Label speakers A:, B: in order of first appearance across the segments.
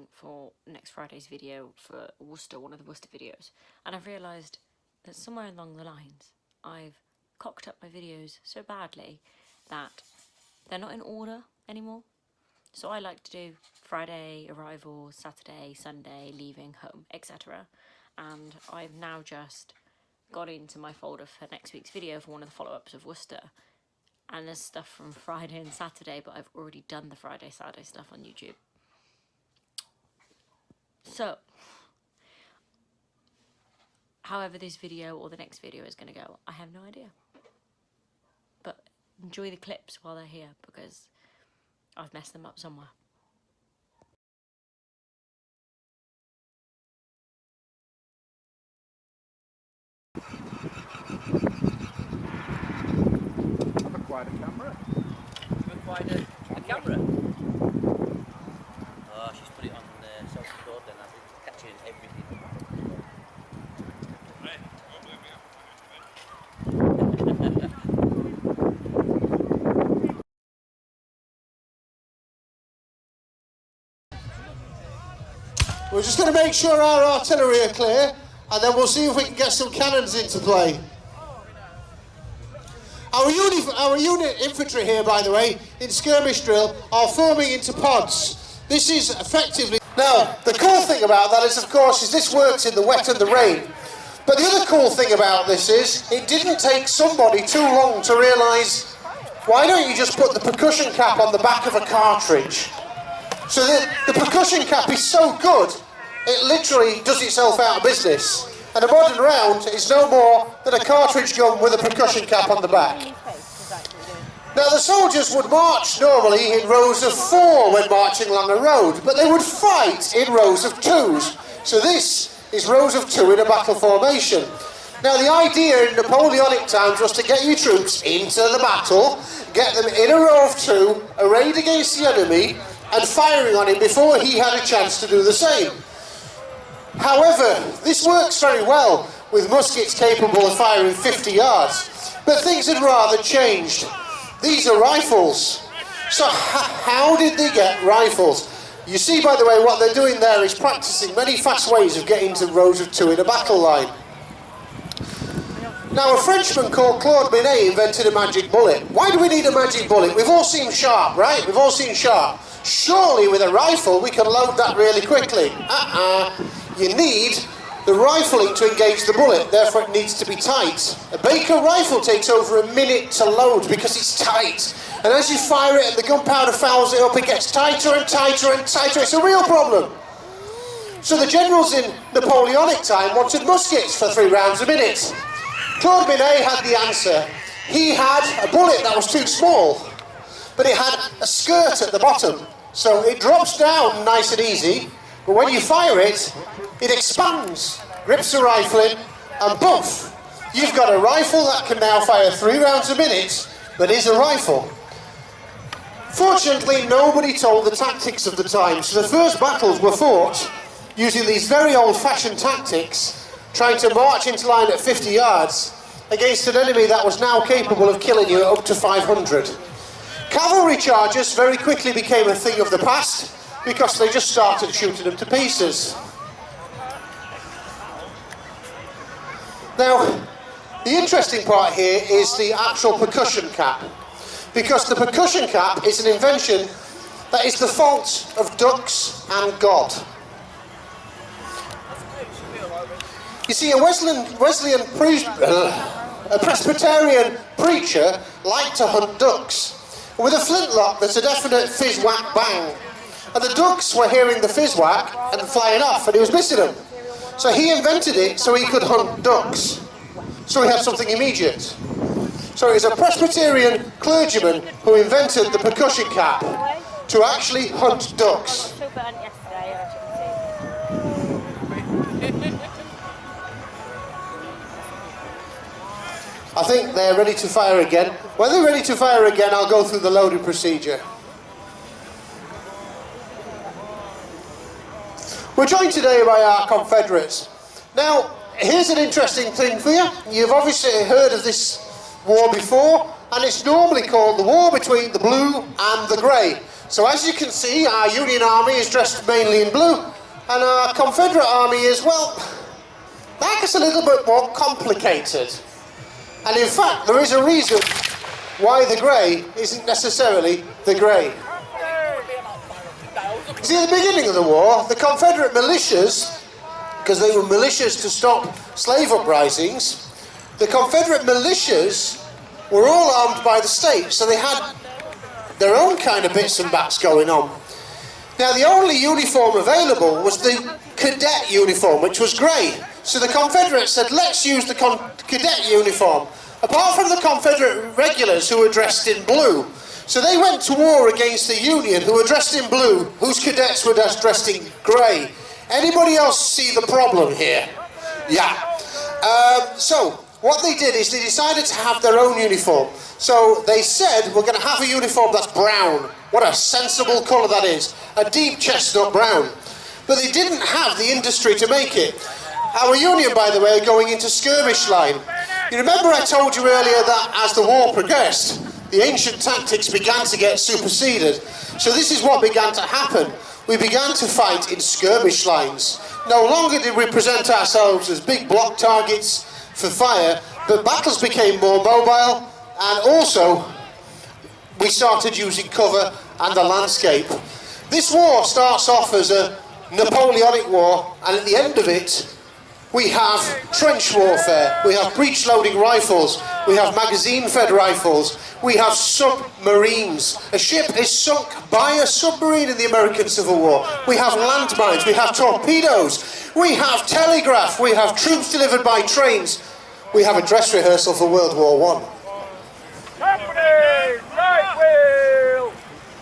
A: editing for next Friday's video for Worcester, one of the Worcester videos, and I've realised that somewhere along the lines I've cocked up my videos so badly that they're not in order anymore. So I like to do Friday arrival, Saturday, Sunday, leaving home, etc. And I've now just got into my folder for next week's video for one of the follow-ups of Worcester. And there's stuff from Friday and Saturday, but I've already done the Friday, Saturday stuff on YouTube. So, however this video or the next video is going to go, I have no idea. But enjoy the clips while they're here, because I've messed them up somewhere.
B: I've acquired a camera.
C: You've acquired a camera? Oh, she's put it on self-record then, I think, catching everything.
D: Right.
E: We're just going to make sure our artillery are clear, and then we'll see if we can get some cannons into play. Our unit infantry here, by the way, in skirmish drill, are forming into pods. This is effectively... Now, the cool thing about that is, of course, is this works in the wet and the rain. But the other cool thing about this is, it didn't take somebody too long to realise, why don't you just put the percussion cap on the back of a cartridge? So the percussion cap is so good, it literally does itself out of business. And a modern round is no more than a cartridge gun with a percussion cap on the back. Now the soldiers would march normally in rows of 4 when marching along a road, but they would fight in rows of 2s. So this is rows of 2 in a battle formation. Now the idea in Napoleonic times was to get your troops into the battle, get them in a row of 2, arrayed against the enemy, and firing on him before he had a chance to do the same. However, this works very well with muskets capable of firing 50 yards, but things had rather changed. These are rifles. So how did they get rifles? You see, by the way, what they're doing there is practicing many fast ways of getting to rows of 2 in a battle line. Now, a Frenchman called Claude Binet invented a magic bullet. Why do we need a magic bullet? We've all seen Sharp, right? We've all seen Sharp. Surely with a rifle we can load that really quickly. You need the rifling to engage the bullet, therefore it needs to be tight. A Baker rifle takes over a minute to load because it's tight. And as you fire it and the gunpowder fouls it up, it gets tighter and tighter and tighter. It's a real problem. So the generals in Napoleonic time wanted muskets for 3 rounds a minute. Claude Binet had the answer. He had a bullet that was too small, but it had a skirt at the bottom. So it drops down nice and easy, but when you fire it, it expands, grips the rifle in, and poof, you've got a rifle that can now fire 3 rounds a minute, but is a rifle. Fortunately, nobody told the tactics of the time, so the first battles were fought using these very old-fashioned tactics, trying to march into line at 50 yards against an enemy that was now capable of killing you at up to 500. Cavalry charges very quickly became a thing of the past because they just started shooting them to pieces. Now, the interesting part here is the actual percussion cap, because the percussion cap is an invention that is the fault of ducks and God. You see, a Presbyterian preacher liked to hunt ducks. With a flintlock, there's a definite fizz-whack bang. And the ducks were hearing the fizz-whack and flying off, and he was missing them. So he invented it so he could hunt ducks. So he had something immediate. So it was a Presbyterian clergyman who invented the percussion cap to actually hunt ducks. I think they're ready to fire again. When they're ready to fire again, I'll go through the loading procedure. We're joined today by our Confederates. Now, here's an interesting thing for you. You've obviously heard of this war before, and it's normally called the war between the blue and the grey. So as you can see, our Union Army is dressed mainly in blue, and our Confederate Army is, well, that gets a little bit more complicated. And in fact, there is a reason why the grey isn't necessarily the grey. See, at the beginning of the war, the Confederate militias, because they were militias to stop slave uprisings, the Confederate militias were all armed by the state, so they had their own kind of bits and bats going on. Now, the only uniform available was the cadet uniform, which was grey. So the Confederates said, let's use the cadet uniform, apart from the Confederate regulars who were dressed in blue. So they went to war against the Union, who were dressed in blue, whose cadets were dressed in grey. Anybody else see the problem here? Yeah. So what they did is they decided to have their own uniform. So they said, we're going to have a uniform that's brown. What a sensible colour that is. A deep chestnut brown. But they didn't have the industry to make it. Our Union, by the way, are going into skirmish line. You remember I told you earlier that as the war progressed, the ancient tactics began to get superseded. So this is what began to happen. We began to fight in skirmish lines. No longer did we present ourselves as big block targets for fire, but battles became more mobile, and also we started using cover and the landscape. This war starts off as a Napoleonic war, and at the end of it, we have trench warfare, we have breech-loading rifles, we have magazine-fed rifles, we have submarines. A ship is sunk by a submarine in the American Civil War. We have landmines, we have torpedoes, we have telegraph, we have troops delivered by trains. We have a dress rehearsal for World War I. Right wheel!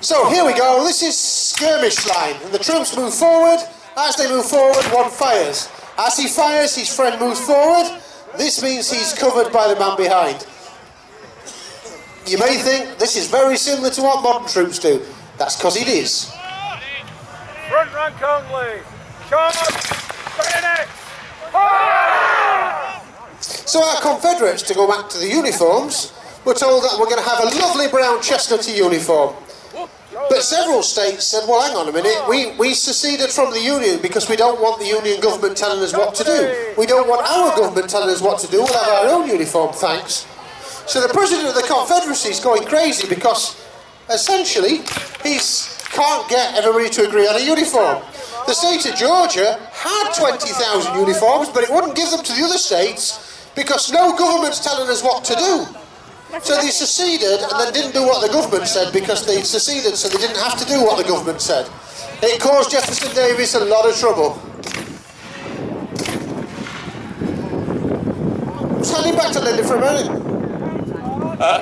E: So here we go, this is skirmish line, and the troops move forward. As they move forward, one fires. As he fires, his friend moves forward. This means he's covered by the man behind. You may think this is very similar to what modern troops do. That's because it is.
B: Front rank only. Charge! Bayonets!
E: So our Confederates, to go back to the uniforms, were told that we're going to have a lovely brown chestnutty uniform. But several states said, well, hang on a minute, we seceded from the Union because we don't want the Union government telling us what to do. We don't want our government telling us what to do, we'll have our own uniform, thanks. So the President of the Confederacy is going crazy because, essentially, he can't get everybody to agree on a uniform. The state of Georgia had 20,000 uniforms, but it wouldn't give them to the other states because no government's telling us what to do. So they seceded and then didn't do what the government said because they seceded, so they didn't have to do what the government said. It caused Jefferson Davis a lot of trouble. Just handing back to Linda for a minute.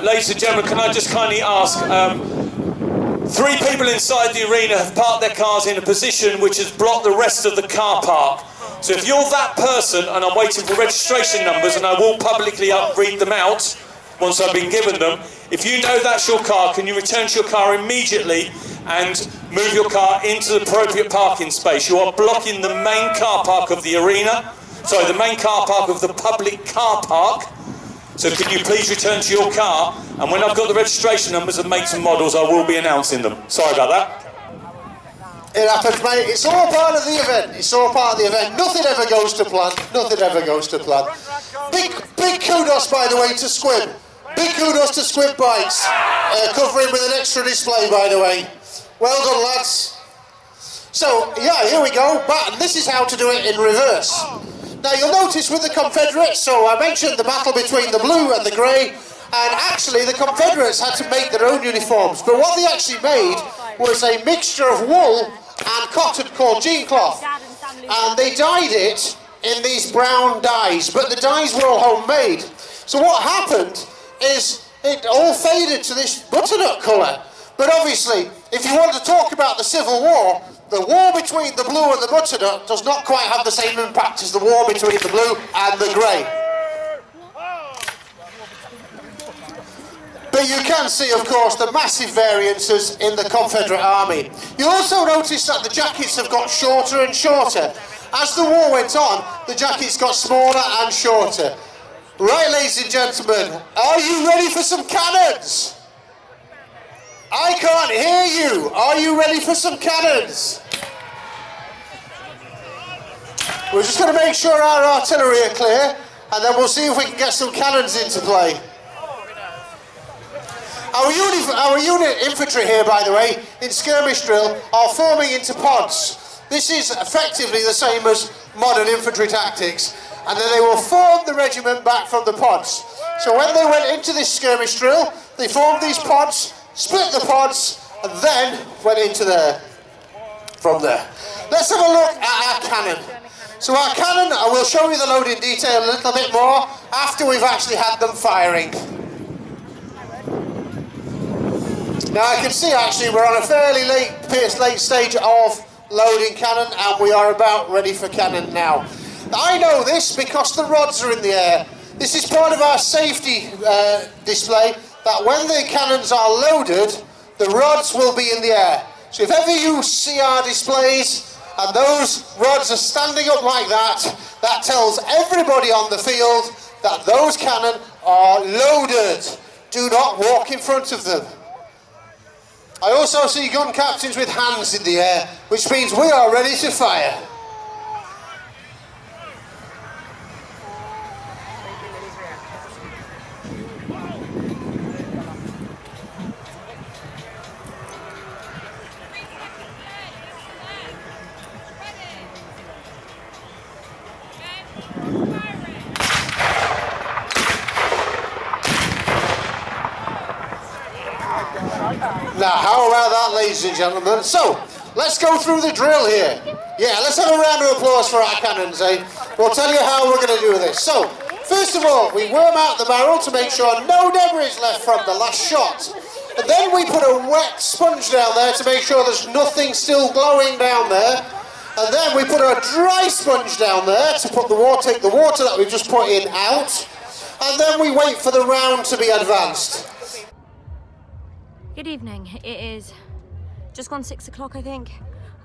D: Ladies and gentlemen, can I just kindly ask, 3 people inside the arena have parked their cars in a position which has blocked the rest of the car park. So if you're that person, and I'm waiting for registration numbers, and I will publicly read them out once I've been given them, if you know that's your car, can you return to your car immediately and move your car into the appropriate parking space? You are blocking the main car park of the arena, sorry, the main car park of the public car park. So can you please return to your car, and when I've got the registration numbers and makes and models, I will be announcing them. Sorry about that.
E: It happens, mate. It's all part of the event. It's all part of the event. Nothing ever goes to plan. Nothing ever goes to plan. Big kudos, by the way, to Squib. Big kudos to Squib Bikes, covering with an extra display, by the way. Well done, lads. So, yeah, here we go. But this is how to do it in reverse. Now, you'll notice with the Confederates, so I mentioned the battle between the blue and the grey, and actually the Confederates had to make their own uniforms. But what they actually made was a mixture of wool and cotton called jean cloth. And they dyed it in these brown dyes, but the dyes were all homemade. So what happened is it all faded to this butternut colour. But obviously, if you want to talk about the Civil War, the war between the blue and the butternut does not quite have the same impact as the war between the blue and the grey. But you can see, of course, the massive variances in the Confederate Army. You also notice that the jackets have got shorter and shorter. As the war went on, the jackets got smaller and shorter. Right, ladies and gentlemen, are you ready for some cannons? I can't hear you. Are you ready for some cannons? We're just going to make sure our artillery are clear, and then we'll see if we can get some cannons into play. Our unit infantry here, by the way, in skirmish drill, are forming into pods. This is effectively the same as modern infantry tactics, and then they will form the regiment back from the pods. So when they went into this skirmish drill, they formed these pods, split the pods, and then went into there, from there. Let's have a look at our cannon. So our cannon, I will show you the load in detail a little bit more after we've actually had them firing. Now I can see actually we're on a fairly late stage of loading cannon, and we are about ready for cannon now. I know this because the rods are in the air. This is part of our safety display, that when the cannons are loaded, the rods will be in the air. So if ever you see our displays and those rods are standing up like that, that tells everybody on the field that those cannon are loaded. Do not walk in front of them. I also see gun captains with hands in the air, which means we are ready to fire. Now, how about that, ladies and gentlemen? So, let's go through the drill here. Yeah, let's have a round of applause for our cannons, eh? We'll tell you how we're going to do this. So, first of all, we worm out the barrel to make sure no debris is left from the last shot. And then we put a wet sponge down there to make sure there's nothing still glowing down there. And then we put a dry sponge down there to put take the water that we've just put in out. And then we wait for the round to be advanced.
A: Good evening. It is just gone 6 o'clock, I think.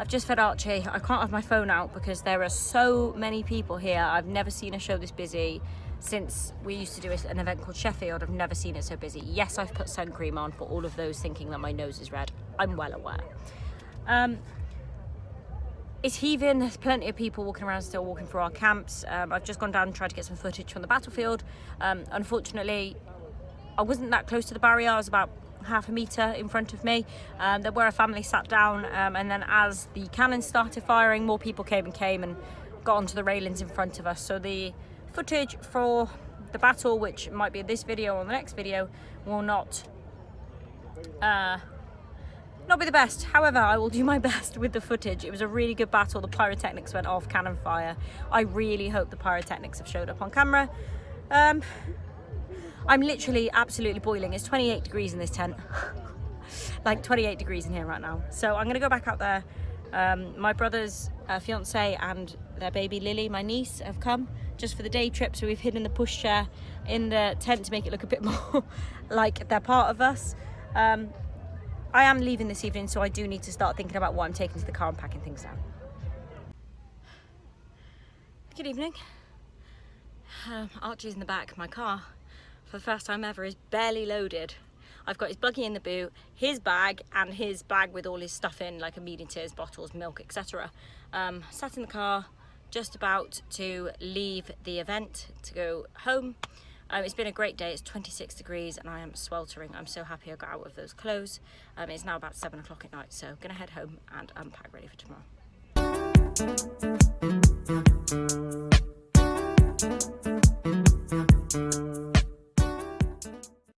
A: I've just fed Archie. I can't have my phone out because there are so many people here. I've never seen a show this busy since we used to do an event called Sheffield. I've never seen it so busy. Yes, I've put sun cream on for all of those thinking that my nose is red. I'm well aware. It's heaving. There's plenty of people walking around still, walking through our camps. I've just gone down and tried to get some footage from the battlefield. Unfortunately, I wasn't that close to the barrier. I was about half a metre in front of me. There were a family sat down, and then as the cannons started firing, more people came and got onto the railings in front of us. So the footage for the battle, which might be in this video or the next video, will not be the best. However, I will do my best with the footage. It was a really good battle. The pyrotechnics went off, cannon fire. I really hope the pyrotechnics have showed up on camera. I'm literally absolutely boiling. It's 28 degrees in this tent. Like 28 degrees in here right now. So I'm gonna go back out there. My brother's fiance and their baby Lily, my niece, have come just for the day trip. So we've hidden the pushchair in the tent to make it look a bit more like they're part of us. I am leaving this evening, so I do need to start thinking about what I'm taking to the car and packing things down. Good evening. Archie's in the back. My car, for the first time ever, is barely loaded. I've got his buggy in the boot, his bag, and his bag with all his stuff in, like immediate tiers, bottles, milk, etc. Sat in the car, just about to leave the event to go home. It's been a great day. It's 26 degrees and I am sweltering. I'm so happy I got out of those clothes. It's now about 7 o'clock at night, so I'm gonna head home and unpack ready for tomorrow.